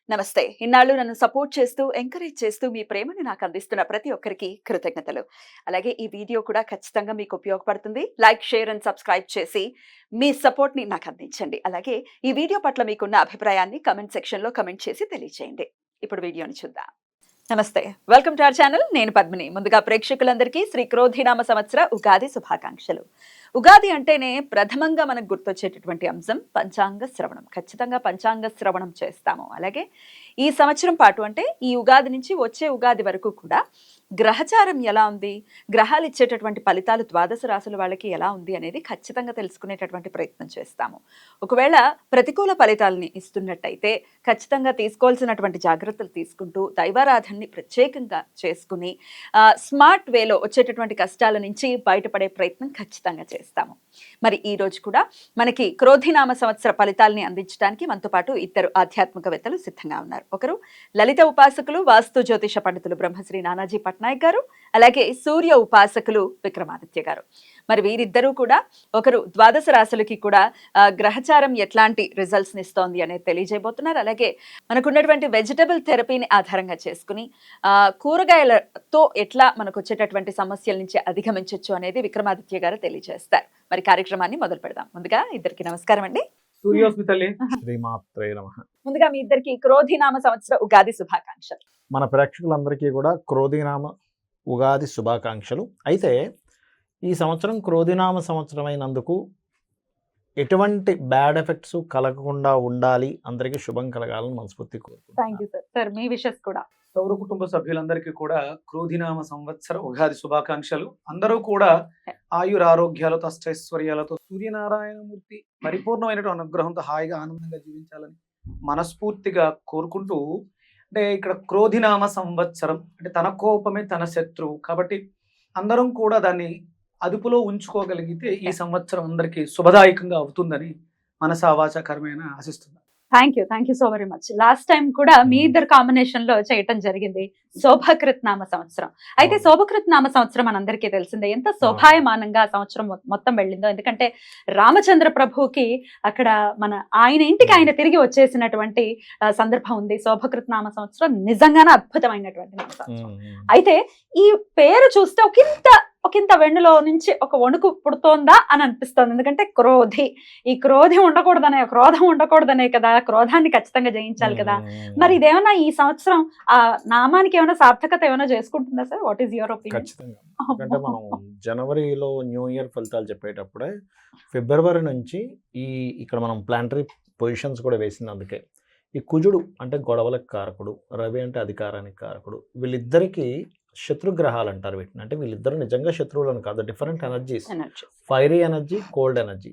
నమస్తే. ఇన్నాళ్ళు నన్ను సపోర్ట్ చేస్తూ, ఎంకరేజ్ చేస్తూ మీ ప్రేమని నాకు అందిస్తున్న ప్రతి ఒక్కరికి కృతజ్ఞతలు. అలాగే ఈ వీడియో కూడా ఖచ్చితంగా మీకు ఉపయోగపడుతుంది. లైక్, షేర్ అండ్ సబ్స్క్రైబ్ చేసి మీ సపోర్ట్‌ని నాకు అందించండి. అలాగే ఈ వీడియో పట్ల మీకున్న అభిప్రాయాన్ని కామెంట్ సెక్షన్‌లో కామెంట్ చేసి తెలియజేయండి. ఇప్పుడు వీడియోని చూద్దాం. నమస్తే. Welcome to our channel. నేను పద్మిని. ముందుగా ప్రేక్షకులందరికీ శ్రీ క్రోధినామ సంవత్సర ఉగాది శుభాకాంక్షలు. ఉగాది అంటేనే ప్రథమంగా మనకు గుర్తొచ్చేటటువంటి అంశం పంచాంగ శ్రవణం. ఖచ్చితంగా పంచాంగ శ్రవణం చేస్తాము. అలాగే ఈ సంవత్సరం పాటు అంటే ఈ ఉగాది నుంచి వచ్చే ఉగాది వరకు కూడా గ్రహచారం ఎలా ఉంది, గ్రహాలు ఇచ్చేటటువంటి ఫలితాలు ద్వాదశ రాశుల వాళ్ళకి ఎలా ఉంది అనేది ఖచ్చితంగా తెలుసుకునేటటువంటి ప్రయత్నం చేస్తాము. ఒకవేళ ప్రతికూల ఫలితాలని ఇస్తున్నట్టయితే ఖచ్చితంగా తీసుకోవాల్సినటువంటి జాగ్రత్తలు తీసుకుంటూ దైవారాధనని ప్రత్యేకంగా చేసుకుని స్మార్ట్ వేలో వచ్చేటటువంటి కష్టాల నుంచి బయటపడే ప్రయత్నం ఖచ్చితంగా చేస్తాము. మరి ఈ రోజు కూడా మనకి క్రోధినామ సంవత్సర ఫలితాలని అందించడానికి మనతో పాటు ఇద్దరు ఆధ్యాత్మికవేత్తలు సిద్ధంగా ఉన్నారు. ఒకరు లలిత ఉపాసకులు, వాస్తు జ్యోతిష పండితులు బ్రహ్మశ్రీ నానాజీ పట్నాయక్ గారు, అలాగే సూర్య ఉపాసకులు విక్రమాదిత్య గారు. మరి వీరిద్దరూ కూడా ఒకరు ద్వాదశ రాశులకి కూడా గ్రహచారం ఎట్లాంటి రిజల్ట్స్ ఇస్తోంది అనేది తెలియజేయబోతున్నారు. అలాగే మనకున్నటువంటి వెజిటబుల్ థెరపీని ఆధారంగా చేసుకుని కూరగాయలతో ఎట్లా మనకు వచ్చేటటువంటి సమస్యల నుంచి అధిగమించవచ్చు అనేది విక్రమాదిత్య గారు తెలియజేస్తారు. మరి కార్యక్రమాన్ని మొదలు పెడదాం. ముందుగా ఇద్దరికి నమస్కారం అండి. ముందుగా మీ ఇద్దరికి క్రోధినామ సంవత్సర ఉగాది శుభాకాంక్షలు. మన ప్రేక్షకులందరికీ కూడా క్రోధినామ ఉగాది శుభాకాంక్షలు. అయితే ఈ సంవత్సరం క్రోధినామ సంవత్సరం అయినందుకు ఎటువంటి బ్యాడ్ ఎఫెక్ట్స్ కలగకుండా ఉండాలి, అందరికీ శుభం కలగాలని మనస్ఫూర్తి కోరుకుంటున్నాను. మీ విషెస్ కూడా సౌర కుటుంబ సభ్యులందరికీ కూడా క్రోధినామ సంవత్సర ఉగాది శుభాకాంక్షలు. అందరూ కూడా ఆయురారోగ్యాలతో అష్టైశ్వర్యాలతో సూర్యనారాయణమూర్తి పరిపూర్ణమైనటువంటి అనుగ్రహంతో హాయిగా ఆనందంగా జీవించాలని మనస్ఫూర్తిగా కోరుకుంటూ, అంటే ఇక్కడ క్రోధినామ సంవత్సరం అంటే తన కోపమే తన శత్రువు కాబట్టి అందరం కూడా దాన్ని అదుపులో ఉంచుకోగలిగితే ఈ సంవత్సరం అందరికీ శుభదాయకంగా అవుతుందని మనసా వాచా కర్మేణ ఆశిస్తున్నాను. Thank you so very much. Last time కూడా మీ ఇద్దరు కాంబినేషన్ లో చేయటం జరిగింది శోభకృత్ నామ సంవత్సరం. అయితే శోభకృత్ నామ సంవత్సరం మనందరికీ తెలిసిందే ఎంత శోభాయమానంగా సంవత్సరం మొత్తం వెళ్ళిందో. ఎందుకంటే రామచంద్ర ప్రభుకి అక్కడ ఆయన ఇంటికి ఆయన తిరిగి వచ్చేసినటువంటి సందర్భం ఉంది. శోభకృత్ నామ సంవత్సరం నిజంగానే అద్భుతమైనటువంటి నామ సంవత్సరం. అయితే ఈ పేరు చూస్తే ఒకంత వెన్నులో నుంచి ఒక వణుకు పుడుతోందా అని అనిపిస్తోంది. ఎందుకంటే ఈ క్రోధం ఉండకూడదనే కదా, క్రోధాన్ని ఖచ్చితంగా జయించాలి కదా. మరి ఇదేమన్నా ఈ సంవత్సరం ఆ నామానికి ఏమైనా సార్థకత ఏమైనా చేసుకుంటుందా sir? What is your opinion? ఖచ్చితంగా. ఎందుకంటే మనం జనవరిలో న్యూ ఇయర్ ఫలితాలు చెప్పేటప్పుడే ఫిబ్రవరి నుంచి ఇక్కడ మనం ప్లానటరీ పొజిషన్స్ కూడా వేసింది. అందుకే ఈ కుజుడు అంటే గొడవలకు కారకుడు, రవి అంటే అధికారానికి కారకుడు, వీళ్ళిద్దరికీ శత్రుగ్రహాలు అంటారు వీటిని. అంటే వీళ్ళిద్దరు నిజంగా శత్రువులను కాదు, different energies, fiery energy, cold energy.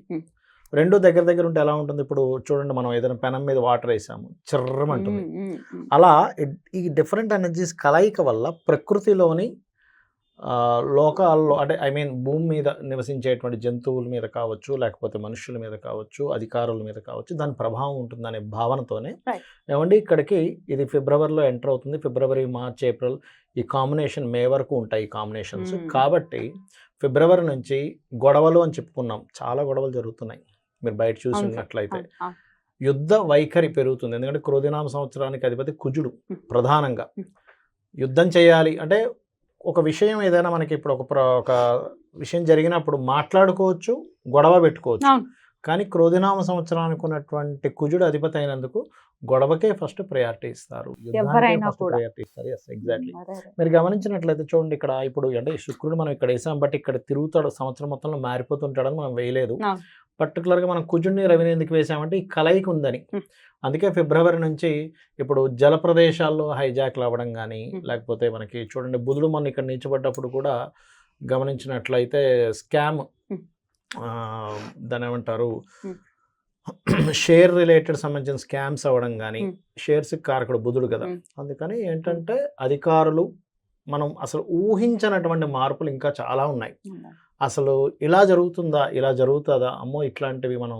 రెండు దగ్గర ఉంటే ఎలా ఉంటుంది? ఇప్పుడు చూడండి, మనం ఏదైనా పెనం మీద వాటర్ వేసాము, చిర్రమంటుంది. అలా ఈ డిఫరెంట్ ఎనర్జీస్ కలయిక వల్ల ప్రకృతిలోని లోకాల్లో అంటే భూమి మీద నివసించేటువంటి జంతువుల మీద కావచ్చు, లేకపోతే మనుషుల మీద కావచ్చు, అధికారుల మీద కావచ్చు, దాని ప్రభావం ఉంటుందనే భావనతోనే ఏమండి ఇక్కడికి ఇది ఫిబ్రవరిలో ఎంటర్ అవుతుంది. ఫిబ్రవరి, మార్చ్, ఏప్రిల్ ఈ కాంబినేషన్ మే వరకు ఉంటాయి ఈ కాంబినేషన్స్. కాబట్టి ఫిబ్రవరి నుంచి గొడవలు అని చెప్పుకున్నాం, చాలా గొడవలు జరుగుతున్నాయి. మీరు బయట చూసినట్లయితే యుద్ధ వైఖరి పెరుగుతుంది. ఎందుకంటే క్రోధినామ సంవత్సరానికి అధిపతి కుజుడు. ప్రధానంగా యుద్ధం చేయాలి అంటే ఒక విషయం ఏదైనా మనకి ఇప్పుడు ఒక విషయం జరిగినప్పుడు మాట్లాడుకోవచ్చు, గొడవ పెట్టుకోవచ్చు. కానీ క్రోధినామ సంవత్సరానికి ఉన్నటువంటి కుజుడు అధిపతి అయినందుకు గొడవకే ఫస్ట్ ప్రయారిటీ ఇస్తారు, ప్రయారిటీ ఇస్తారు. ఎగ్జాక్ట్లీ. మీరు గమనించినట్లయితే చూడండి, ఇక్కడ ఇప్పుడు అంటే శుక్రుడు మనం ఇక్కడ వేసాం, బట్ ఇక్కడ తిరుగుతాడు, సంవత్సరం మొత్తంలో మారిపోతుంటాడని మనం వేయలేదు. పర్టికులర్గా మనం కుజుడిని, రవిని ఎందుకు వేసామంటే ఈ కలయిక ఉందని. అందుకే ఫిబ్రవరి నుంచి ఇప్పుడు జల ప్రదేశాల్లో హైజాక్లు అవ్వడం కానీ, లేకపోతే మనకి చూడండి బుధుడు మొన్న ఇక్కడ నిలిచిపడ్డప్పుడు కూడా గమనించినట్లయితే స్కామ్, దాని ఏమంటారు, షేర్ రిలేటెడ్ సంబంధించిన స్కామ్స్ అవ్వడం కానీ, షేర్స్ కారకుడు బుధుడు కదా. అందుకని ఏంటంటే అధికారులు మనం అసలు ఊహించినటువంటి మార్పులు ఇంకా చాలా ఉన్నాయి. అసలు ఇలా జరుగుతుందా, ఇలా జరుగుతుందా, అమ్మో ఇట్లాంటివి మనం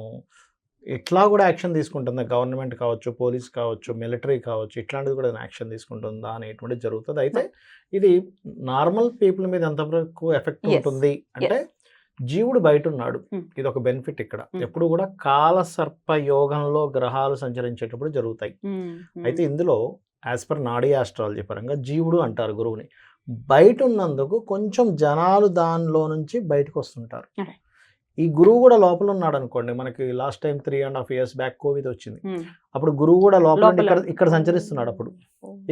ఇట్లా కూడా యాక్షన్ తీసుకుంటుందా, గవర్నమెంట్ కావచ్చు, పోలీస్ కావచ్చు, మిలిటరీ కావచ్చు, ఇట్లాంటిది కూడా యాక్షన్ తీసుకుంటుందా అనేటువంటిది జరుగుతుంది. అయితే ఇది నార్మల్ పీపుల్ మీద ఎంతవరకు ఎఫెక్ట్ ఉంటుంది అంటే జీవుడు బయట ఉన్నాడు. Hmm. ఇది ఒక బెనిఫిట్ ఇక్కడ. Hmm. ఎప్పుడు కూడా కాలసర్ప యోగంలో గ్రహాలు సంచరించేటప్పుడు జరుగుతాయి. అయితే ఇందులో యాజ్ పర్ నాడీ ఆస్ట్రాలజీ పరంగా జీవుడు అంటారు గురువుని. బయట ఉన్నందుకు కొంచెం జనాలు దానిలో నుంచి బయటకు వస్తుంటారు. Okay. ఈ గురువు కూడా లోపల ఉన్నాడు అనుకోండి. మనకి last time 3.5 years back Covid వచ్చింది. అప్పుడు గురువు కూడా లోపల ఉండి ఇక్కడ సంచరిస్తున్నాడు. అప్పుడు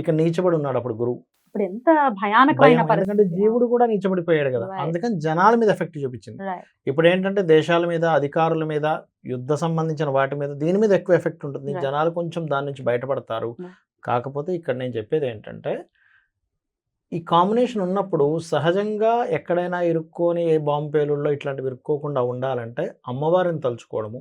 ఇక్కడ నీచబడి ఉన్నాడు అప్పుడు గురువు. ఇప్పుడు ఎంత భయానకమైన భయం, ఎందుకంటే జీవుడు కూడా నీచబడిపోయాడు కదా. Right. అందుకని జనాల మీద ఎఫెక్ట్ చూపించింది. ఇప్పుడు ఏంటంటే దేశాల మీద, అధికారుల మీద, యుద్ధ సంబంధించిన వాటి మీద, దీని మీద ఎక్కువ ఎఫెక్ట్ ఉంటుంది. Right. జనాలు కొంచెం దాని నుంచి బయటపడతారు. Right. కాకపోతే ఇక్కడ నేను చెప్పేది ఏంటంటే ఈ కాంబినేషన్ ఉన్నప్పుడు సహజంగా ఎక్కడైనా ఇరుక్కొని ఏ బాంబు పేలుల్లో ఇట్లాంటివి ఇరుక్కోకుండా ఉండాలంటే అమ్మవారిని తలుచుకోవడము,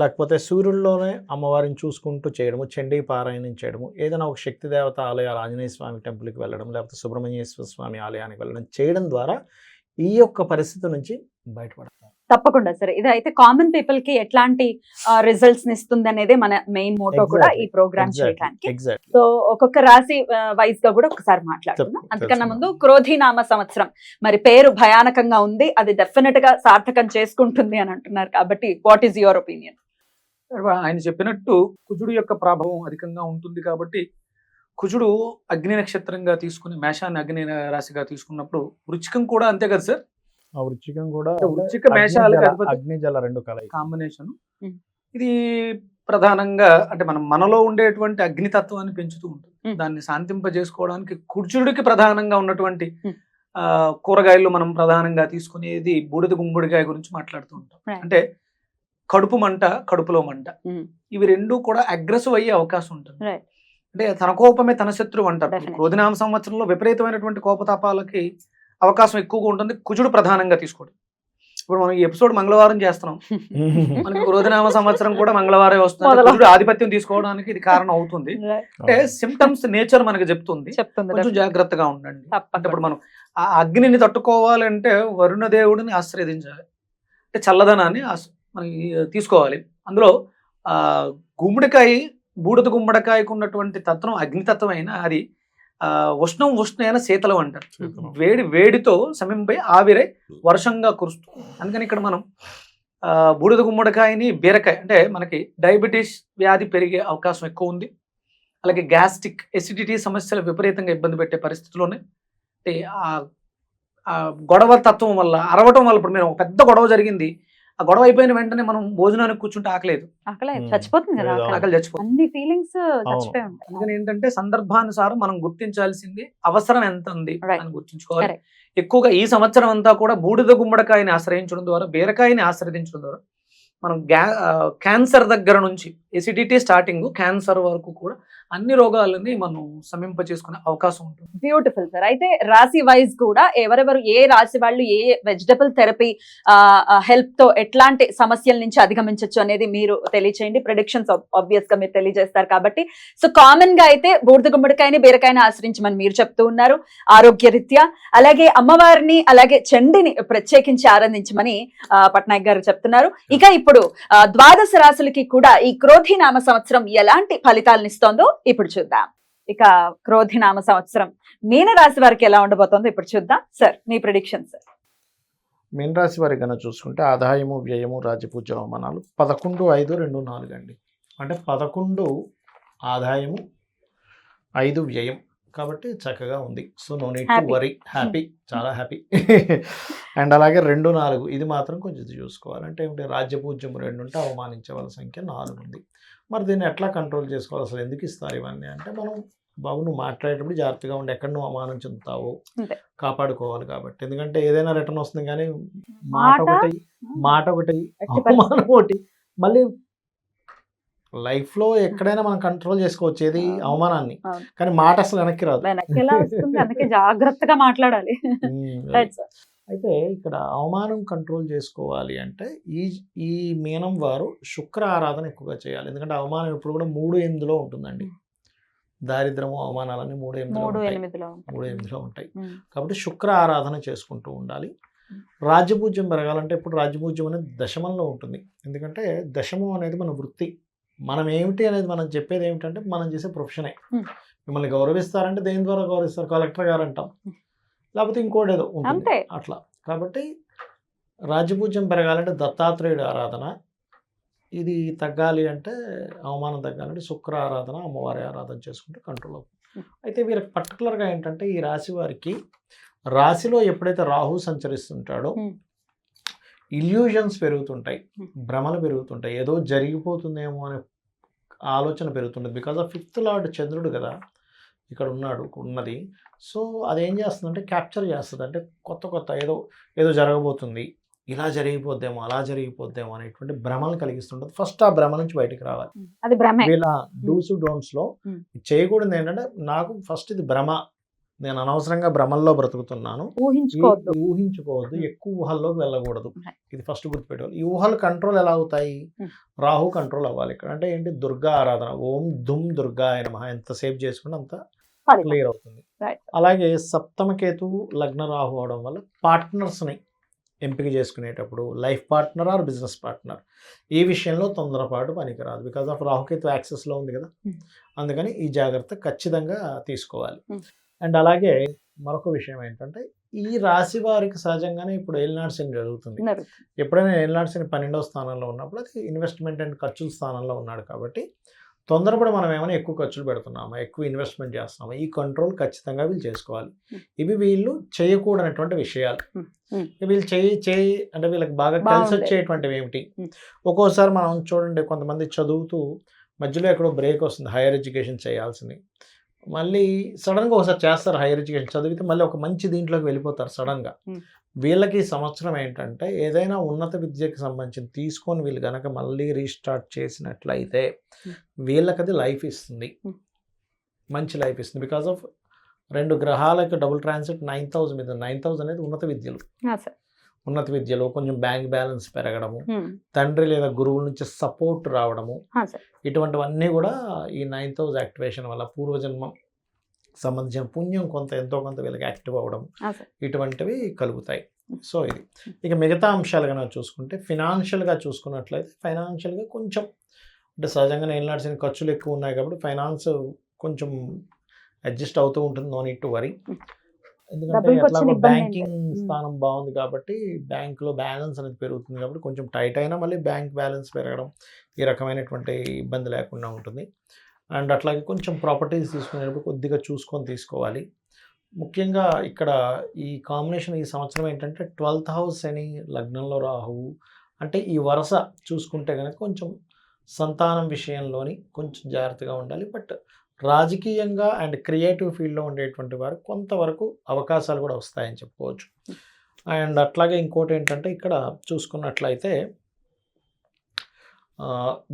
లేకపోతే సూర్యుల్లోనే అమ్మవారిని చూసుకుంటూ చేయడము, చండీ పారాయణం చేయడము, ఏదైనా ఒక శక్తి దేవత ఆలయాలు, ఆంజనేయ స్వామి టెంపుల్కి వెళ్ళడం, లేకపోతే సుబ్రహ్మణ్యేశ్వర స్వామి ఆలయానికి వెళ్ళడం చేయడం ద్వారా ఈ యొక్క పరిస్థితి నుంచి బయటపడతారు. తప్పకుండా సరే. ఇది అయితే కామన్ పీపుల్ కి ఎట్లాంటి రిజల్ట్స్ ఇస్తుంది అనేది మన మెయిన్ మోటో కూడా ఈ ప్రోగ్రామ్ చేయడానికి. ఎగ్జాక్ట్లీ. సో ఒక్కొక్క రాశి వైజ్ గా కూడా ఒకసారి మాట్లాడుకుందాం. అంతకన్నా ముందు క్రోధినామ సంవత్సరం మరి పేరు భయానకంగా ఉంది, అది డెఫినెట్ గా సార్థకం చేసుకుంటుంది అని అంటున్నారు. కాబట్టి వాట్ ఈస్ యువర్ ఒపీనియన్? ఆయన చెప్పినట్టు కుజుడు యొక్క ప్రభావం అధికంగా ఉంటుంది కాబట్టి కుజుడు అగ్ని నక్షత్రంగా తీసుకుని మేషాన్ని అగ్ని రాశిగా తీసుకున్నప్పుడు వృచ్చికం కూడా అంతే కదా సార్. ఆ వృచ్చికం కూడా వృచ్చిక మేషాలకు అగ్ని జల రెండు కలయి కాంబినేషన్. ఇది ప్రధానంగా అంటే మనలో ఉండేటువంటి అగ్నితత్వాన్ని పెంచుతూ ఉంటుంది. దాన్ని శాంతింపజేసుకోవడానికి కుజుడికి ప్రధానంగా ఉన్నటువంటి కూరగాయలు మనం ప్రధానంగా తీసుకునేది బూడిద గుమ్మడికాయ గురించి మాట్లాడుతూ ఉంటాం. అంటే కడుపు మంట, కడుపులో మంట, ఇవి రెండు కూడా అగ్రెసివ్ అయ్యే అవకాశం ఉంటుంది. అంటే తన కోపమే తన శత్రువు అంటారు. క్రోధినామ సంవత్సరంలో విపరీతమైనటువంటి కోపతాపాలకి అవకాశం ఎక్కువగా ఉంటుంది కుజుడు ప్రధానంగా తీసుకోవడం. ఇప్పుడు మనం ఈ ఎపిసోడ్ మంగళవారం చేస్తున్నాం, మనకి క్రోధినామ సంవత్సరం కూడా మంగళవారం వస్తుంది. కుజుడు ఆధిపత్యం తీసుకోవడానికి ఇది కారణం అవుతుంది. అంటే సిమ్టమ్స్ నేచర్ మనకి చెప్తుంది, కొంచెం జాగ్రత్తగా ఉండండి. అంటే ఇప్పుడు మనం ఆ అగ్నిని తట్టుకోవాలంటే వరుణ దేవుడిని ఆశ్రయించాలి, అంటే చల్లదనాన్ని మనకి తీసుకోవాలి. అందులో గుమ్మడికాయ, బూడిద గుమ్మడికాయకు ఉన్నటువంటి తత్వం అగ్నితత్వం అయినా అది ఉష్ణైన శీతలం అంటారు. వేడితో సమింపై ఆవిరై వర్షంగా కురుస్తుంది. అందుకని ఇక్కడ మనం బూడిద గుమ్మడికాయని, బీరకాయ అంటే మనకి డయాబెటీస్ వ్యాధి పెరిగే అవకాశం ఎక్కువ ఉంది. అలాగే గ్యాస్ట్రిక్ ఎసిడిటీ సమస్యలు విపరీతంగా ఇబ్బంది పెట్టే పరిస్థితుల్లోనే ఆ గొడవ తత్వం వల్ల, అరవటం వల్ల, ఇప్పుడు మీరు ఒక పెద్ద గొడవ జరిగింది, ఆ గొడవ అయిపోయిన వెంటనే మనం భోజనానికి కూర్చుంటే ఆకలేదు, చచ్చిపోతుంది కదా, ఆకలి చచ్చిపోతుంది. అన్ని ఫీలింగ్స్ చచ్చిపోయి ఉంటాయి. అందుకని ఏంటంటే సందర్భానుసారం మనం గుర్తించాల్సింది అవసరం ఎంత ఉంది అని గుర్తించుకోవాలి. ఎక్కువగా ఈ సంవత్సరం అంతా కూడా బూడిద గుమ్మడికాయని ఆశ్రయించడం ద్వారా, బీరకాయని ఆశ్రయించడం ద్వారా మనం క్యాన్సర్ దగ్గర నుంచి ఎసిడిటీ స్టార్టింగ్ క్యాన్సర్ వరకు కూడా అన్ని రోగాలని మనం సమీప చేసుకునే అవకాశం ఉంటుంది. Beautiful sir. అయితే రాశి వైజ్ కూడా ఎవరెవరు ఏ రాశి వాళ్ళు ఏ వెజిటబుల్ థెరపీ హెల్ప్ తో ఎట్లాంటి సమస్యల నుంచి అధిగమించవచ్చు అనేది మీరు తెలియచేయండి. ప్రెడిక్షన్స్ ఆబ్వియస్ గా మీరు తెలియజేస్తారు కాబట్టి. సో కామన్ గా అయితే బూడిద గుమ్మడికాయని, బీరకాయని ఆశ్రయించమని మీరు చెప్తూ ఉన్నారు ఆరోగ్య రీత్యా. అలాగే అమ్మవారిని, అలాగే చండిని ప్రత్యేకించి ఆరాధించమని పట్నాయక్ గారు చెప్తున్నారు. ఇక ఇప్పుడు ద్వాదశ రాశులకి కూడా ఈ క్రోధినామ సంవత్సరం ఎలాంటి ఫలితాలను ఇస్తోందో ఇప్పుడు చూద్దాం. ఇక క్రోధినామ సంవత్సరం మీన రాశి వారికి ఎలా ఉండబోతోందో ఇప్పుడు చూద్దాం. సార్ మీ ప్రెడిక్షన్ సార్. మీన రాశి వారికి కన్నా చూసుకుంటే ఆదాయము, వ్యయము, రాజ్యపూజ అవమానాలు 11/5/24 అండి. అంటే 11 ఆదాయము, 5 వ్యయం, కాబట్టి చక్కగా ఉంది. So no need to worry, happy, చాలా హ్యాపీ. అండ్ అలాగే 2-4 ఇది మాత్రం కొంచెం చూసుకోవాలి. అంటే ఏమిటి, రాజ్యపూజ్యం 2 ఉంటే అవమానించే వాళ్ళ సంఖ్య 4 ఉంది. మరి దీన్ని ఎట్లా కంట్రోల్ చేసుకోవాలి, అసలు ఎందుకు ఇస్తారు ఇవన్నీ అంటే, మనం బాబు నువ్వు మాట్లాడేటప్పుడు జాగ్రత్తగా ఉండి ఎక్కడ నువ్వు అవమానం చెందుతావో కాపాడుకోవాలి. కాబట్టి ఎందుకంటే ఏదైనా రిటర్న్ వస్తుంది, కానీ మాట ఒకటి అవమానం ఒకటి. మళ్ళీ లైఫ్లో ఎక్కడైనా మనం కంట్రోల్ చేసుకోవచ్చు ఏది, అవమానాన్ని, కానీ మాట అసలు వెనక్కి రాదు. అందుకే జాగ్రత్తగా మాట్లాడాలి. అయితే ఇక్కడ అవమానం కంట్రోల్ చేసుకోవాలి అంటే ఈ మీనం వారు శుక్ర ఆరాధన ఎక్కువగా చేయాలి. ఎందుకంటే అవమానం ఇప్పుడు కూడా 3-8లో ఉంటుందండి. దారిద్రము, అవమానాలన్నీ 3-8లో ఉంటాయి. కాబట్టి శుక్ర ఆరాధన చేసుకుంటూ ఉండాలి. రాజ్యపూజ్యం పెరగాలంటే ఇప్పుడు రాజ్యపూజ్యం అనేది దశమంలో ఉంటుంది. ఎందుకంటే దశమం అనేది మన వృత్తి, మనం ఏమిటి అనేది మనం చెప్పేది ఏమిటంటే మనం చేసే ప్రొఫెషనే. మిమ్మల్ని గౌరవిస్తారంటే దేని ద్వారా గౌరవిస్తారు, కలెక్టర్ గారు అంటాం, లేకపోతే ఇంకోటి ఏదో ఉంటుంది అట్లా. కాబట్టి రాజ్యపూజ్యం పెరగాలంటే దత్తాత్రేయుడి ఆరాధన, ఇది తగ్గాలి అంటే అవమానం తగ్గాలంటే శుక్ర ఆరాధన, అమ్మవారి ఆరాధన చేసుకుంటే కంట్రోల్ అవుతుంది. అయితే వీరికి పర్టికులర్గా ఏంటంటే ఈ రాశి వారికి రాశిలో ఎప్పుడైతే రాహు సంచరిస్తుంటాడో ఇల్యూజన్స్ పెరుగుతుంటాయి, భ్రమలు పెరుగుతుంటాయి, ఏదో జరిగిపోతుందేమో అనే ఆలోచన పెరుగుతుంటుంది. బికాజ్ ఆఫ్ 5th లార్డ్ చంద్రుడు కదా ఇక్కడ ఉన్నది. సో అదేం చేస్తుందంటే క్యాప్చర్ చేస్తుంది. అంటే కొత్త ఏదో జరగబోతుంది, ఇలా జరిగిపోద్దేమో అలా జరిగిపోద్దేమో అనేటువంటి భ్రమలు కలిగిస్తుంటుంది. ఫస్ట్ ఆ భ్రమ నుంచి బయటికి రావాలి. అది భ్రమే. వీళ్ళ డూస్ డోంట్స్లో చేయకూడదు ఏంటంటే నాకు ఫస్ట్ ఇది భ్రమ, నేను అనవసరంగా భ్రమల్లో బ్రతుకుతున్నాను, ఊహించుకోవద్దు, ఎక్కువ ఊహల్లోకి వెళ్ళకూడదు. ఇది ఫస్ట్ గుర్తుపెట్టుకోవాలి. ఈ ఊహలు కంట్రోల్ ఎలా అవుతాయి? రాహు కంట్రోల్ అవ్వాలి. ఇక్కడ అంటే ఏంటి? దుర్గా ఆరాధన, ఓం దుమ్ దుర్గా ఆయన మహా ఎంతసేపు చేసుకుంటే అంత క్లియర్ అవుతుంది. అలాగే సప్తమకేతు లగ్న రాహు అవడం వల్ల పార్ట్నర్స్ని ఎంపిక చేసుకునేటప్పుడు life partner or business partner ఈ విషయంలో తొందరపాటు పనికిరాదు. బికాజ్ ఆఫ్ రాహుకేతు యాక్సెస్లో ఉంది కదా, అందుకని ఈ జాగ్రత్త ఖచ్చితంగా తీసుకోవాలి. అండ్ అలాగే మరొక విషయం ఏంటంటే ఈ రాశి వారికి సహజంగానే ఇప్పుడు ఏలినాడు శని జరుగుతుంది. ఎప్పుడైనా ఏలినాడు శని 12వ స్థానంలో ఉన్నప్పుడు అది ఇన్వెస్ట్మెంట్ అండ్ ఖర్చుల స్థానంలో ఉన్నాడు కాబట్టి తొందరపడి మనం ఏమైనా ఎక్కువ ఖర్చులు పెడుతున్నామా, ఎక్కువ ఇన్వెస్ట్మెంట్ చేస్తున్నామా, ఈ కంట్రోల్ ఖచ్చితంగా వీళ్ళు చేసుకోవాలి. ఇవి వీళ్ళు చేయకూడనటువంటి విషయాలు. వీళ్ళు చేయి అంటే వీళ్ళకి బాగా కలిసి వచ్చేటువంటివి ఏమిటి? ఒక్కోసారి మనం చూడండి, కొంతమంది చదువుతూ మధ్యలో ఎక్కడో బ్రేక్ వస్తుంది, హైయర్ ఎడ్యుకేషన్ చేయాల్సింది, మళ్ళీ సడన్గా ఒకసారి చేస్తారు హైయర్ ఎడ్యుకేషన్ చదివితే మళ్ళీ ఒక మంచి దీంట్లోకి వెళ్ళిపోతారు సడన్గా. వీళ్ళకి ఈ సంవత్సరం ఏంటంటే ఏదైనా ఉన్నత విద్యకి సంబంధించి తీసుకొని వీళ్ళు కనుక మళ్ళీ రీస్టార్ట్ చేసినట్లయితే వీళ్ళకి అది లైఫ్ ఇస్తుంది, మంచి లైఫ్ ఇస్తుంది. బికాజ్ ఆఫ్ 2 గ్రహాలకు డబుల్ ట్రాన్సిట్ 9,000 మీద. 9,000 అనేది ఉన్నత విద్యలో కొంచెం బ్యాంక్ బ్యాలెన్స్ పెరగడము, తండ్రి లేదా గురువుల నుంచి సపోర్ట్ రావడము, ఇటువంటివన్నీ కూడా ఈ 9,000 యాక్టివేషన్ వల్ల పూర్వజన్మ సంబంధించిన పుణ్యం ఎంతో కొంత వీళ్ళకి యాక్టివ్ అవ్వడం, ఇటువంటివి కలుగుతాయి. సో ఇది ఇక మిగతా అంశాలు కనుక చూసుకుంటే ఫినాన్షియల్గా చూసుకున్నట్లయితే ఫైనాన్షియల్గా కొంచెం అంటే సహజంగా ఏలినాడు ఖర్చులు ఎక్కువ ఉన్నాయి కాబట్టి ఫైనాన్స్ కొంచెం అడ్జస్ట్ అవుతూ ఉంటుంది. No need to worry. ఎందుకంటే ఎట్లాగో బ్యాంకింగ్ స్థానం బాగుంది కాబట్టి బ్యాంకులో బ్యాలెన్స్ అనేది పెరుగుతుంది కాబట్టి కొంచెం టైట్ అయినా మళ్ళీ బ్యాంక్ బ్యాలెన్స్ పెరగడం ఈ రకమైనటువంటి ఇబ్బంది లేకుండా ఉంటుంది. అండ్ అట్లాగే కొంచెం ప్రాపర్టీస్ తీసుకునేటప్పుడు కొద్దిగా చూసుకొని తీసుకోవాలి. ముఖ్యంగా ఇక్కడ ఈ కాంబినేషన్ ఈ సంవత్సరం ఏంటంటే 12th హౌస్ అని లగ్నంలో రాహువు అంటే ఈ వరుస చూసుకుంటే కనుక కొంచెం సంతానం విషయంలోని కొంచెం జాగ్రత్తగా ఉండాలి. బట్ రాజకీయంగా అండ్ క్రియేటివ్ ఫీల్డ్లో ఉండేటువంటి వారు కొంతవరకు అవకాశాలు కూడా వస్తాయని చెప్పుకోవచ్చు. అండ్ అట్లాగే ఇంకోటి ఏంటంటే ఇక్కడ చూసుకున్నట్లయితే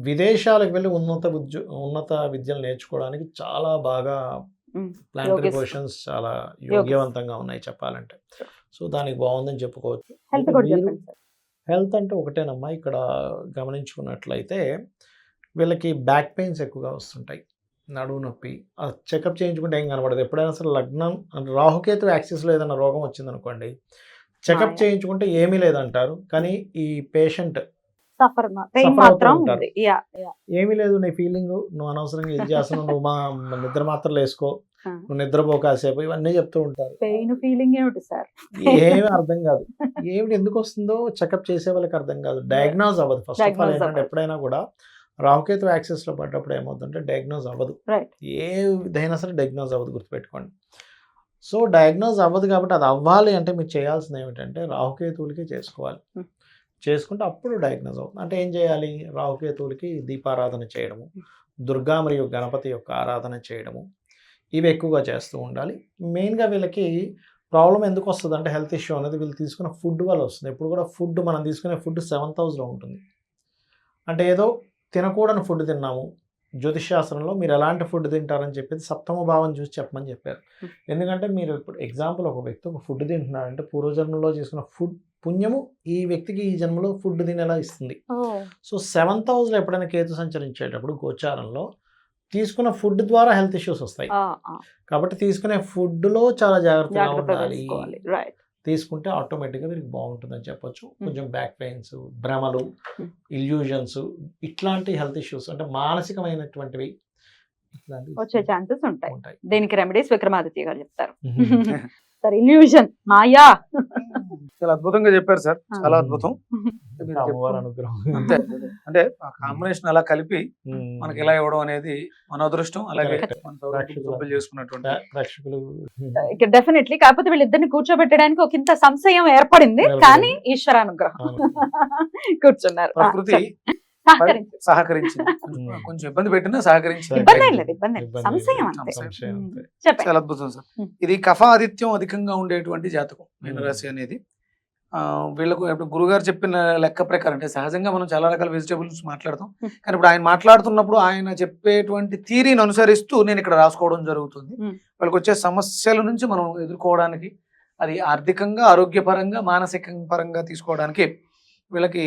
విదేశాలకు వెళ్ళి ఉన్నత విద్యలు నేర్చుకోవడానికి చాలా బాగా ప్లానటరీ పొజిషన్స్ చాలా యోగ్యవంతంగా ఉన్నాయి చెప్పాలంటే. సో దానికి బాగుందని చెప్పుకోవచ్చు. హెల్త్ అంటే ఒకటేనమ్మా, ఇక్కడ గమనించుకున్నట్లయితే వీళ్ళకి బ్యాక్ పెయిన్స్ ఎక్కువగా వస్తుంటాయి, నడువు నొప్పి. చెకప్ చేయించుకుంటే ఏం కనబడదు. ఎప్పుడైనా సరే లగ్నం రాహుకేతు యాక్సిస్లో ఏదైనా రోగం వచ్చిందనుకోండి, చెకప్ చేయించుకుంటే ఏమీ లేదంటారు, కానీ ఈ పేషెంట్ ఏమీ లేదు నీ ఫీలింగ్, నువ్వు అనవసరంగా ఇది చేస్తున్నావు, నువ్వు మా నిద్ర మాత్రలు వేసుకో, నువ్వు నిద్రపో కాసేపు, ఇవన్నీ చెప్తూ ఉంటారు. ఏమీ అర్థం కాదు. ఏమిటి ఎందుకు వస్తుందో చెకప్ చేసే వాళ్ళకి అర్థం కాదు, డయాగ్నోజ్ అవ్వదు. ఫస్ట్ ఆఫ్ ఆల్ ఏంటంటే ఎప్పుడైనా కూడా రాహుకేతు యాక్సెస్లో పడ్డప్పుడు ఏమవుతుందంటే డయాగ్నోజ్ అవ్వదు, ఏదైనా సరే డయాగ్నోజ్ అవ్వదు, గుర్తుపెట్టుకోండి. సో డయాగ్నోజ్ అవ్వదు కాబట్టి అది అవ్వాలి అంటే మీరు చేయాల్సింది ఏమిటంటే రాహుకేతువులకి చేసుకోవాలి. చేసుకుంటే అప్పుడు డయాగ్నోజ్ అవుతుంది. అంటే ఏం చేయాలి? రాహుకేతువులకి దీపారాధన చేయడము, దుర్గా మరియు గణపతి యొక్క ఆరాధన చేయడము, ఇవి ఎక్కువగా చేస్తూ ఉండాలి. మెయిన్గా వీళ్ళకి ప్రాబ్లం ఎందుకు వస్తుంది అంటే హెల్త్ ఇష్యూ అనేది వీళ్ళు తీసుకున్న ఫుడ్ వల్ల వస్తుంది. ఇప్పుడు కూడా ఫుడ్ మనం తీసుకునే ఫుడ్ 7th హౌస్లో ఉంటుంది. అంటే ఏదో తినకూడని ఫుడ్ తిన్నాము. జ్యోతిషాస్త్రంలో మీరు ఎలాంటి ఫుడ్ తింటారని చెప్పేది 7వ భావం చూసి చెప్పమని చెప్పారు. ఎందుకంటే మీరు ఇప్పుడు ఎగ్జాంపుల్ ఒక వ్యక్తి ఒక ఫుడ్ తింటున్నారంటే పూర్వజన్మలో చేసుకున్న ఫుడ్ పుణ్యము ఈ వ్యక్తికి ఈ జన్మలో ఫుడ్ తినేలా ఇస్తుంది. సో 7th హౌస్లో ఎప్పుడైనా కేతు సంచరించేటప్పుడు గోచారంలో తీసుకున్న ఫుడ్ ద్వారా హెల్త్ ఇష్యూస్ వస్తాయి. కాబట్టి తీసుకునే ఫుడ్లో చాలా జాగ్రత్తగా ఉండాలి. తీసుకుంటే ఆటోమేటిక్గా వీరికి బాగుంటుందని చెప్పొచ్చు. కొంచెం బ్యాక్ పెయిన్స్, భ్రమలు, ఇల్యూజన్స్, ఇట్లాంటి హెల్త్ ఇష్యూస్ అంటే మానసికమైనటువంటివి వచ్చే ఛాన్సెస్ ఉంటాయి. దీనికి రెమెడీస్ విక్రమాదిత్య గారు చెప్తారు. సార్ ఇల్యూషన్ మాయా. చాలా అద్భుతంగా చెప్పారు సార్, చాలా Hmm. అద్భుతం. మీరు అమ్మవారి చెప్తూ- అనుగ్రహం. అంతే. అంటే ఆ కాంబినేషన్ అలా కలిపి మనకి ఇలా ఇవ్వడం అనేది మన అదృష్టం. అలాగే Correct. మన సౌభాగ్యం చేసుకున్నటువంటి ప్రేక్షకులు ఇక డెఫినెట్లీ, కాకపోతే వీళ్ళిద్దరిని కూర్చోబెట్టడానికి ఒక ఇంత సంశయం ఏర్పడింది, ఏర్పడింది. కానీ ఈశ్వరానుగ్రహం కూర్చున్నారు. ప్రకృతి సహకరించారు. సహకరించింది. కొంచెం ఇబ్బంది పెట్టినా సహకరించింది. ఇబ్బంది ఏం లేదు, ఇబ్బంది లేదు. ఇబ్బంది సంశయం లేదు. అంతే. సంశయం అంతే. చెప్పండి. చాలా అద్భుతం సార్. Hmm. ఇది కఫ ఆదిత్యం అధికంగా ఉండేటువంటి జాతకం మీనరాశి అనేది. వీళ్ళకు ఇప్పుడు గురుగారు చెప్పిన లెక్క ప్రకారం, అంటే సహజంగా మనం చాలా రకాల వెజిటేబుల్స్ మాట్లాడతాం, Hmm. కానీ ఇప్పుడు ఆయన మాట్లాడుతున్నప్పుడు ఆయన చెప్పేటువంటి థీరీని అనుసరిస్తూ నేను ఇక్కడ రాసుకోవడం జరుగుతుంది. Hmm. వాళ్ళకి వచ్చే సమస్యల నుంచి మనం ఎదుర్కోవడానికి, అది ఆర్థికంగా, ఆరోగ్యపరంగా, మానసిక పరంగా తీసుకోవడానికి వీళ్ళకి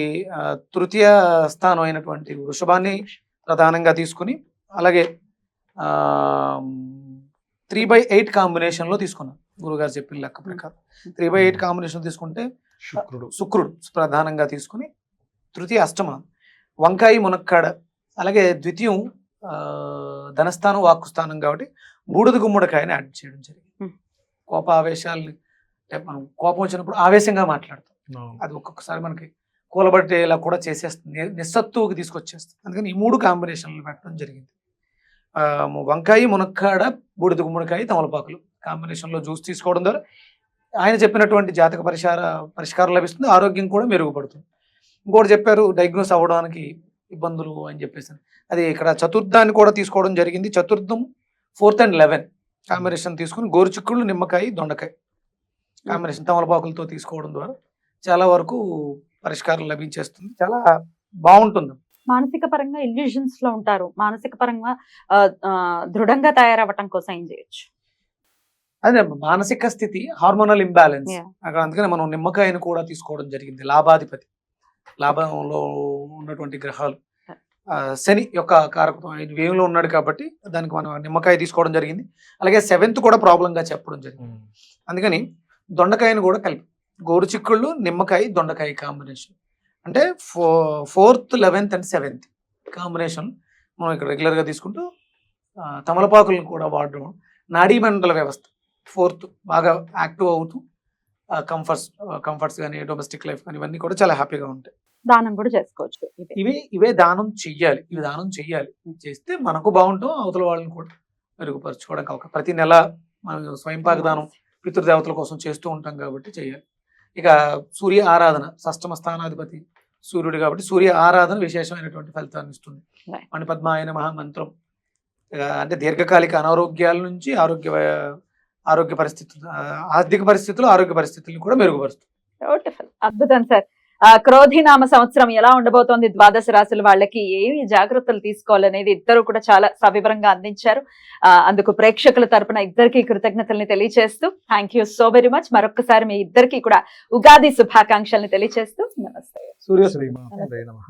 తృతీయ స్థానం అయినటువంటి వృషభాన్ని ప్రధానంగా తీసుకుని, అలాగే 3/8 కాంబినేషన్లో తీసుకున్నాం గురుగారు చెప్పిన లెక్క ప్రకారం. 3/8 కాంబినేషన్ తీసుకుంటే శుక్రుడు ప్రధానంగా తీసుకుని, తృతీయ అష్టమ వంకాయ మునక్కాడ, అలాగే ద్వితీయం ధనస్థానం వాక్కు స్థానం కాబట్టి బూడిద గుమ్మడికాయని యాడ్ చేయడం జరిగింది. Hmm. కోపావేశాలని, అంటే మనం కోపం వచ్చినప్పుడు ఆవేశంగా మాట్లాడతాం, అది ఒక్కొక్కసారి మనకి కూలబట్టేలా కూడా చేసేస్తుంది, నిస్సత్తువుకి తీసుకొచ్చేస్తుంది. అందుకని ఈ 3 కాంబినేషన్లు పెట్టడం జరిగింది. వంకాయ మునక్కాడ, బూడిద గుమ్మడికాయ, తమలపాకులు కాంబినేషన్లో జ్యూస్ తీసుకోవడం ద్వారా ఆయన చెప్పినటువంటి జాతక పరిష్కారం లభిస్తుంది, ఆరోగ్యం కూడా మెరుగుపడుతుంది. ఇంకోటి చెప్పారు, డయాగ్నోస్ అవ్వడానికి ఇబ్బందులు అని చెప్పేసి, అది ఇక్కడ చతుర్థాన్ని కూడా తీసుకోవడం జరిగింది. చతుర్థం 4th and 11 కాంబినేషన్ తీసుకుని గోరుచిక్కుళ్ళు, నిమ్మకాయ, దొండకాయ కాంబినేషన్ తమలపాకులతో తీసుకోవడం ద్వారా చాలా వరకు పరిష్కారం లభించేస్తుంది. చాలా బాగుంటుంది. మానసిక పరంగా ఇల్యూషన్స్ లో ఉంటారు, మానసిక పరంగా దృఢంగా తయారవ్వటం కోసం ఏం చేయొచ్చు? అదే మానసిక స్థితి, హార్మోనల్ ఇంబ్యాలెన్స్ Yeah. అక్కడ. అందుకని మనం నిమ్మకాయను కూడా తీసుకోవడం జరిగింది. లాభాధిపతి, లాభంలో ఉన్నటువంటి గ్రహాలు, శని యొక్క కారకత్వం ఆయన వ్యయంలో ఉన్నాడు కాబట్టి దానికి మనం నిమ్మకాయ తీసుకోవడం జరిగింది. అలాగే 7th కూడా ప్రాబ్లంగా చెప్పడం జరిగింది. అందుకని దొండకాయను కూడా కలిపి గోరుచిక్కుళ్ళు, నిమ్మకాయ, దొండకాయ కాంబినేషన్, అంటే 4th, 11th and 7th combination మనం ఇక్కడ రెగ్యులర్గా తీసుకుంటూ, తమలపాకులను కూడా వాడడం, నాడీ మండల వ్యవస్థ 4th బాగా యాక్టివ్ అవుతూ, కంఫర్ట్స్ కానీ, డొమెస్టిక్ లైఫ్ కానీ ఇవన్నీ కూడా చాలా హ్యాపీగా ఉంటాయి. దానం కూడా చేసుకోవచ్చు. ఇవే దానం చెయ్యాలి. ఇవి దానం చెయ్యాలి. చేస్తే మనకు బాగుంటాం, అవతల వాళ్ళని కూడా మెరుగుపరచుకోవడానికి అవకాశం. ప్రతి నెల మనం స్వయంపాక దానం పితృదేవతల కోసం చేస్తూ ఉంటాం కాబట్టి చేయాలి. ఇక సూర్య ఆరాధన, షష్టమ స్థానాధిపతి సూర్యుడు కాబట్టి సూర్య ఆరాధన విశేషమైనటువంటి ఫలితాన్ని ఇస్తుంది. Right. మణిపద్మాయన మహామంత్రం, అంటే దీర్ఘకాలిక అనారోగ్యాల నుంచి ఆరోగ్య పరిస్థితులు, ఆర్థిక పరిస్థితులు, ఆరోగ్య పరిస్థితులను కూడా మెరుగుపరుస్తుంది. బ్యూటిఫుల్, అద్భుతం సార్. క్రోధినామ సంవత్సరం ఎలా ఉండబోతోంది, ద్వాదశ రాశుల వాళ్ళకి ఏమి జాగ్రత్తలు తీసుకోవాలనేది ఇద్దరు కూడా చాలా సవివరంగా అందించారు. అందుకు ప్రేక్షకుల తరపున ఇద్దరికి కృతజ్ఞతల్ని తెలియజేస్తూ thank you so very much. మరొకసారి మీ ఇద్దరికి కూడా ఉగాది శుభాకాంక్షల్ని తెలియజేస్తూ నమస్తే. సూర్యశ్రీ శ్రీమాత్రే నమః.